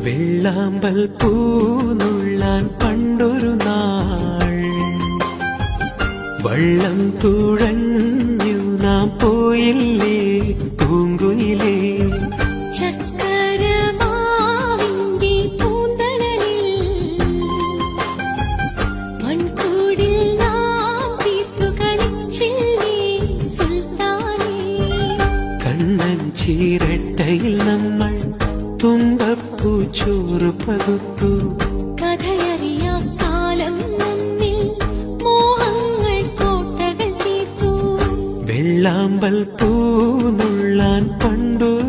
വെള്ളാമ്പൽ പൂനുള്ളാൻ പണ്ടൊരു നാൾ വള്ളം തുഴഞ്ഞു നാം പോയില്ലേ പൂങ്കുയിലേ. കണ്ണൻ ചീരട്ടയിൽ നമ്മൾ തുമ്പപ്പൂച്ചോറ് പകുത്തു. കഥയറിയാ കാലം നമ്മിൽ മോഹങ്ങൾ കോട്ടകൾ തീർത്തു. വെള്ളാമ്പൽ പൂനുള്ളാൻ പണ്ടൊരു